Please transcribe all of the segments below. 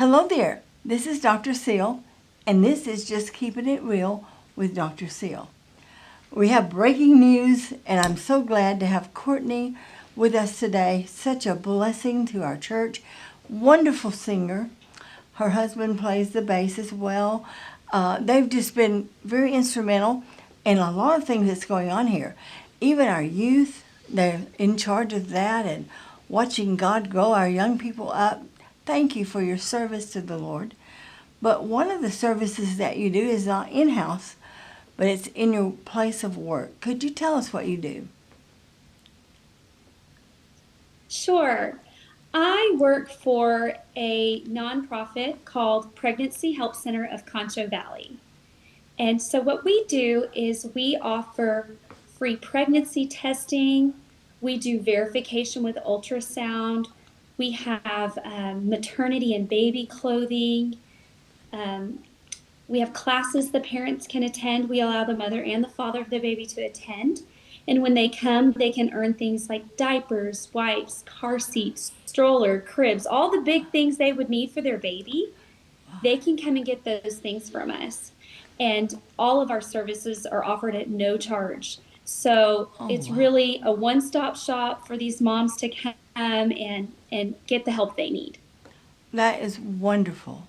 Hello there, this is Dr. Seale, and this is Just Keeping It Real with Dr. Seale. We have breaking news, and I'm so glad to have Courtney with us today. Such a blessing to our church. Wonderful singer. Her husband plays the bass as well. They've just been very instrumental in a lot of things that's going on here. Even our youth, they're in charge of that and watching God grow our young people up. Thank you for your service to the Lord. But one of the services that you do is not in-house, but it's in your place of work. Could you tell us what you do? Sure. I work for a nonprofit called Pregnancy Help Center of Concho Valley. And so, what we do is we offer free pregnancy testing, we do verification with ultrasound, we have maternity and baby clothing. Um, we have classes the parents can attend. We allow the mother and the father of the baby to attend. And when they come, they can earn things like diapers, wipes, car seats, stroller, cribs, all the big things they would need for their baby. They can come and get those things from us. And all of our services are offered at no charge. So Oh, it's wow. really a one-stop shop for these moms to come and get the help they need. That is wonderful.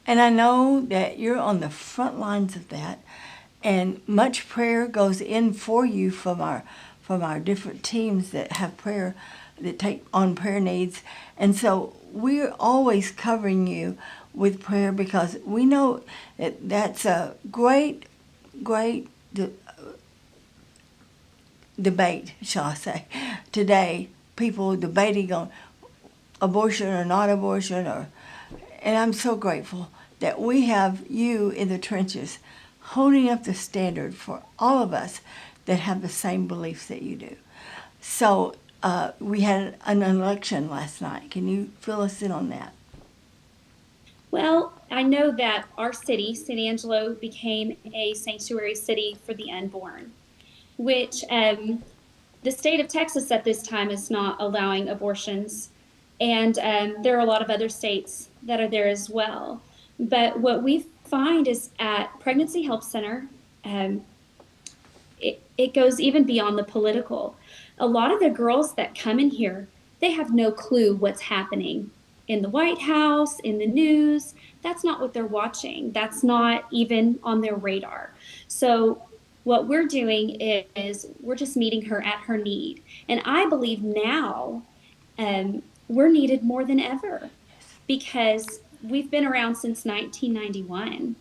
And I know that you're on the front lines of that, and much prayer goes in for you from our different teams that have prayer that take on prayer needs. And so we're always covering you with prayer because we know that that's a great debate, shall I say, today. People debating on abortion or not abortion, and I'm so grateful that we have you in the trenches holding up the standard for all of us that have the same beliefs that you do. So we had an election last night. Can you fill us in on that? Well, I know that our city, San Angelo, became a sanctuary city for the unborn, which the state of Texas at this time is not allowing abortions. And there are a lot of other states that are there as well. But what we find is at Pregnancy Help Center, um, it goes even beyond the political. A lot of the girls that come in here, they have no clue what's happening in the White House, in the news. That's not what they're watching. That's not even on their radar. So what we're doing is we're just meeting her at her need. And I believe now we're needed more than ever because we've been around since 1991.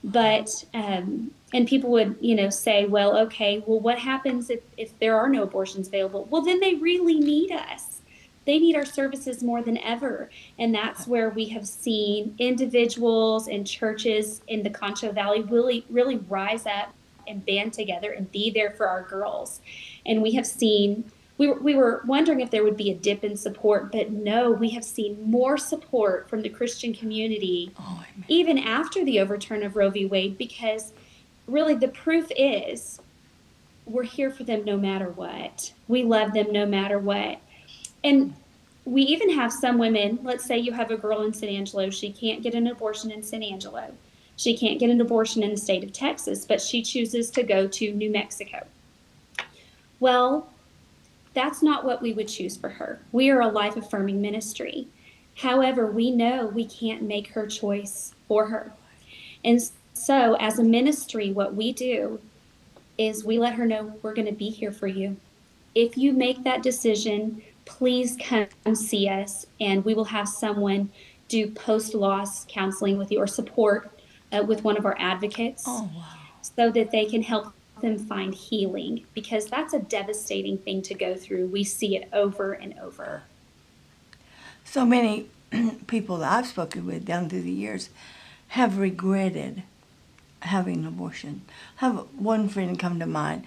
But and people would, say, well, okay, well, what happens if there are no abortions available? Well, then they really need us. They need our services more than ever. And that's where we have seen individuals and churches in the Concho Valley really rise up and band together and be there for our girls. And we have seen, we were wondering if there would be a dip in support, but no, we have seen more support from the Christian community Oh, amen. even after the overturn of Roe v. Wade, because really the proof is we're here for them no matter what. We love them no matter what. And we even have some women, let's say you have a girl in San Angelo, she can't get an abortion in San Angelo. She can't get an abortion in the state of Texas, but she chooses to go to New Mexico. Well, that's not what we would choose for her. We are a life affirming ministry. However, we know we can't make her choice for her. And so, as a ministry, what we do is we let her know we're going to be here for you. If you make that decision, please come see us, and we will have someone do post loss counseling with you or support with one of our advocates Oh, wow. so that they can help them find healing because that's a devastating thing to go through. We see it over and over. So many people that I've spoken with down through the years have regretted having an abortion. I have one friend come to mind.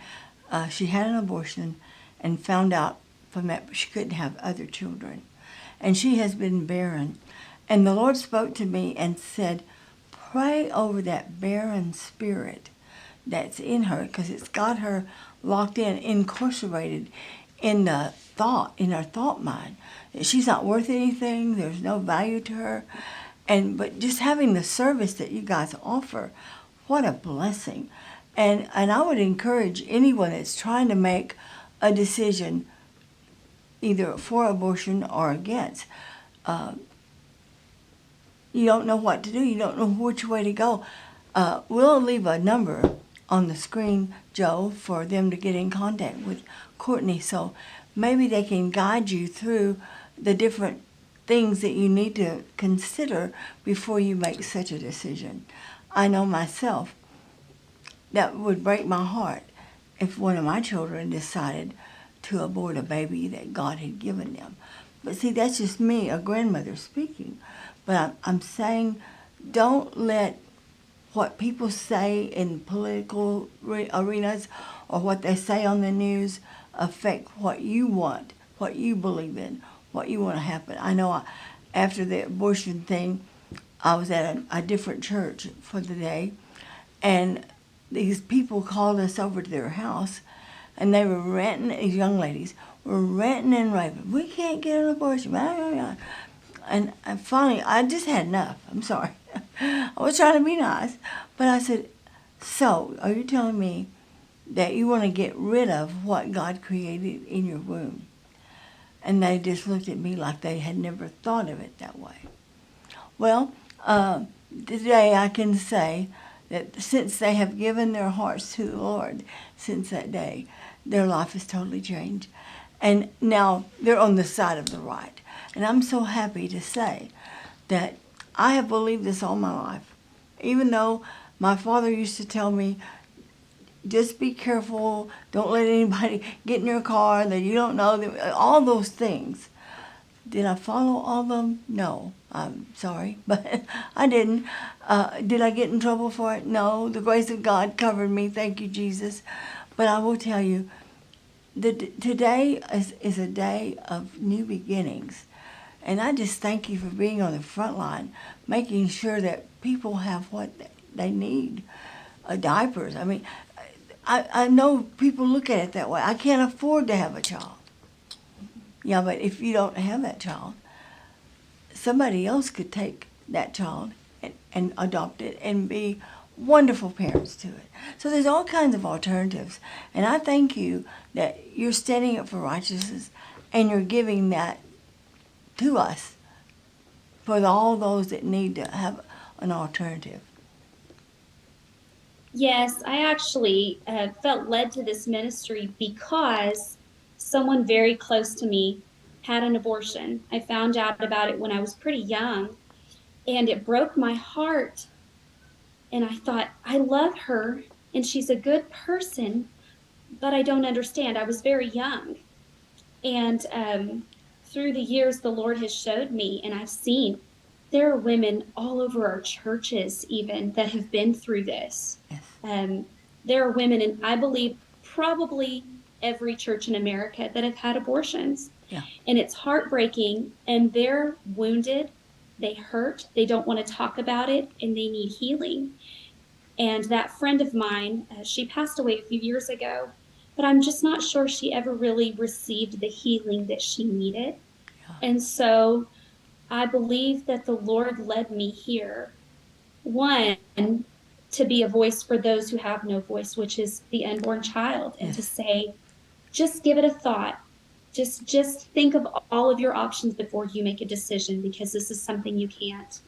She had an abortion and found out from that she couldn't have other children. And she has been barren. And the Lord spoke to me and said, pray over that barren spirit that's in her because it's got her locked in, incarcerated in in her thought mind. She's not worth anything. There's no value to her. But just having the service that you guys offer, what a blessing. And I would encourage anyone that's trying to make a decision either for abortion or against. You don't know what to do. You don't know which way to go. We'll leave a number on the screen, Joe, for them to get in contact with Courtney. So maybe they can guide you through the different things that you need to consider before you make such a decision. I know myself, that would break my heart if one of my children decided to abort a baby that God had given them. But see, that's just me, a grandmother speaking. But I'm saying, don't let what people say in political arenas or what they say on the news affect what you want, what you believe in, what you want to happen. I know after the abortion thing, I was at a different church for the day, and these people called us over to their house, and they were ranting, these young ladies were ranting and raving. We can't get an abortion. And finally, I just had enough. I'm sorry. I was trying to be nice. But I said, so, are you telling me that you want to get rid of what God created in your womb? And they just looked at me like they had never thought of it that way. Well, today I can say that since they have given their hearts to the Lord since that day, their life has totally changed. And now they're on the side of the right. And I'm so happy to say that I have believed this all my life. Even though my father used to tell me, just be careful, don't let anybody get in your car that you don't know, all those things. Did I follow all of them? No. I'm sorry, but I didn't. Did I get in trouble for it? No. The grace of God covered me. Thank you, Jesus. But I will tell you, today is a day of new beginnings. And I just thank you for being on the front line, making sure that people have what they need, diapers. I mean, I know people look at it that way. I can't afford to have a child. Yeah, but if you don't have that child, somebody else could take that child and adopt it and be wonderful parents to it. So there's all kinds of alternatives. And I thank you that you're standing up for righteousness and you're giving that to us for all those that need to have an alternative. Yes, I actually felt led to this ministry because someone very close to me had an abortion. I found out about it when I was pretty young, and it broke my heart. And I thought, I love her, and she's a good person, but I don't understand. I was very young. And through the years, the Lord has showed me, and I've seen there are women all over our churches even that have been through this. Yes. There are women, and I believe probably every church in America that have had abortions. Yeah. And it's heartbreaking, and they're wounded, they hurt, they don't want to talk about it, and they need healing. And that friend of mine, she passed away a few years ago, but I'm just not sure she ever really received the healing that she needed. Yeah. And so I believe that the Lord led me here, one, to be a voice for those who have no voice, which is the unborn child, and Yes. to say, just give it a thought. Just think of all of your options before you make a decision, because this is something you can't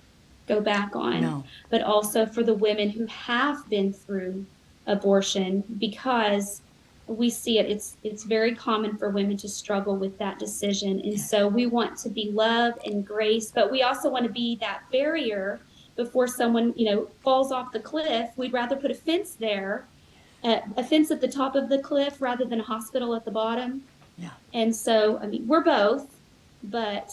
go back on. No. But also for the women who have been through abortion, because we see it's very common for women to struggle with that decision. And Yes. so we want to be love and grace, but we also want to be that barrier before someone, falls off the cliff. We'd rather put a fence there, a fence at the top of the cliff rather than a hospital at the bottom. Yeah. And so, we're both, but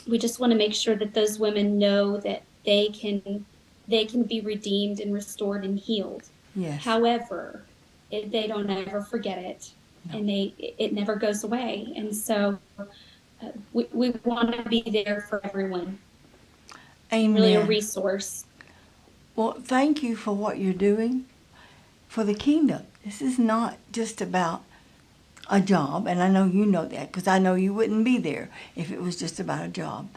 we just want to make sure that those women know that they can be redeemed and restored and healed. Yes. However, they don't ever forget it, No. and it never goes away. And so we want to be there for everyone. Amen. Really a resource. Well, thank you for what you're doing for the kingdom. This is not just about a job, and I know you know that because I know you wouldn't be there if it was just about a job.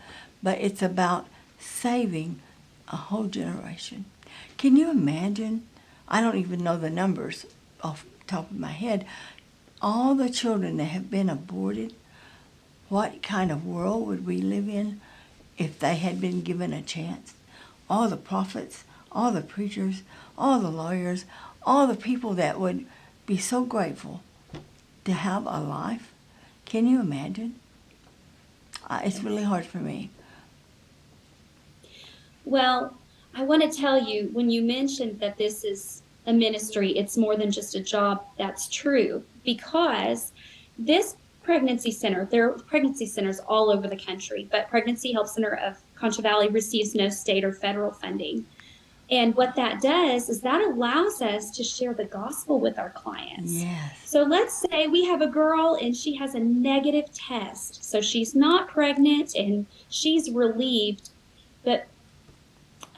But it's about saving a whole generation. Can you imagine? I don't even know the numbers off the top of my head. All the children that have been aborted, what kind of world would we live in if they had been given a chance? All the prophets, all the preachers, all the lawyers, all the people that would be so grateful to have a life. Can you imagine? It's really hard for me. Well, I want to tell you, when you mentioned that this is a ministry, it's more than just a job. That's true, because this pregnancy center, there are pregnancy centers all over the country, but Pregnancy Help Center of Contra Valley receives no state or federal funding. And what that does is that allows us to share the gospel with our clients. Yes. So let's say we have a girl and she has a negative test. So she's not pregnant and she's relieved, but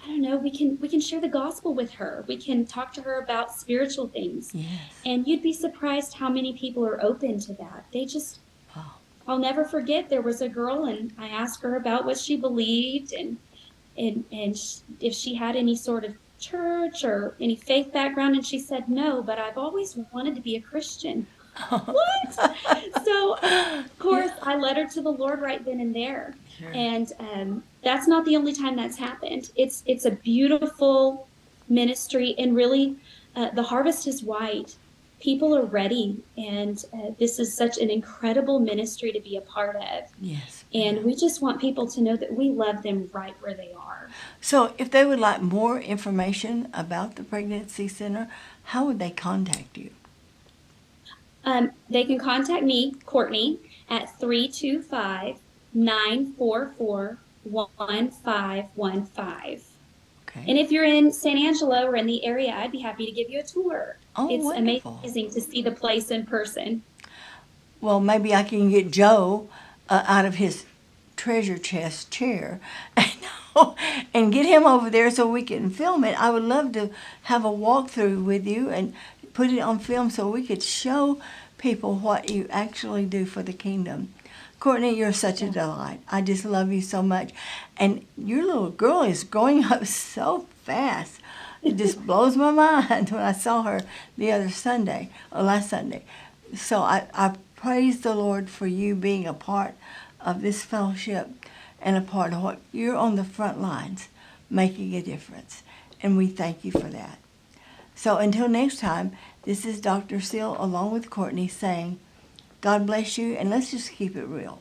I don't know, we can share the gospel with her. We can talk to her about spiritual things. Yes. And you'd be surprised how many people are open to that. They just, Wow. I'll never forget, there was a girl and I asked her about what she believed and if she had any sort of church or any faith background, and she said no, but I've always wanted to be a Christian. What? So of course I led her to the Lord right then and there. Sure. And that's not the only time that's happened. It's a beautiful ministry, and really the harvest is white. People are ready, and this is such an incredible ministry to be a part of. Yes. And we just want people to know that we love them right where they are. So if they would like more information about the Pregnancy Center, how would they contact you? They can contact me, Courtney, at 325-944-1515. Okay. And if you're in San Angelo or in the area, I'd be happy to give you a tour. Oh, It's wonderful. amazing to see the place in person. Well, maybe I can get Joe out of his treasure chest chair and get him over there so we can film it. I would love to have a walkthrough with you and put it on film so we could show people what you actually do for the kingdom. Courtney, you're such a delight. I just love you so much. And your little girl is growing up so fast. It just blows my mind when I saw her the other Sunday, or last Sunday. So I praise the Lord for you being a part of this fellowship and a part of what you're on the front lines making a difference. And we thank you for that. So until next time, this is Dr. Seale along with Courtney saying, God bless you, and let's just keep it real.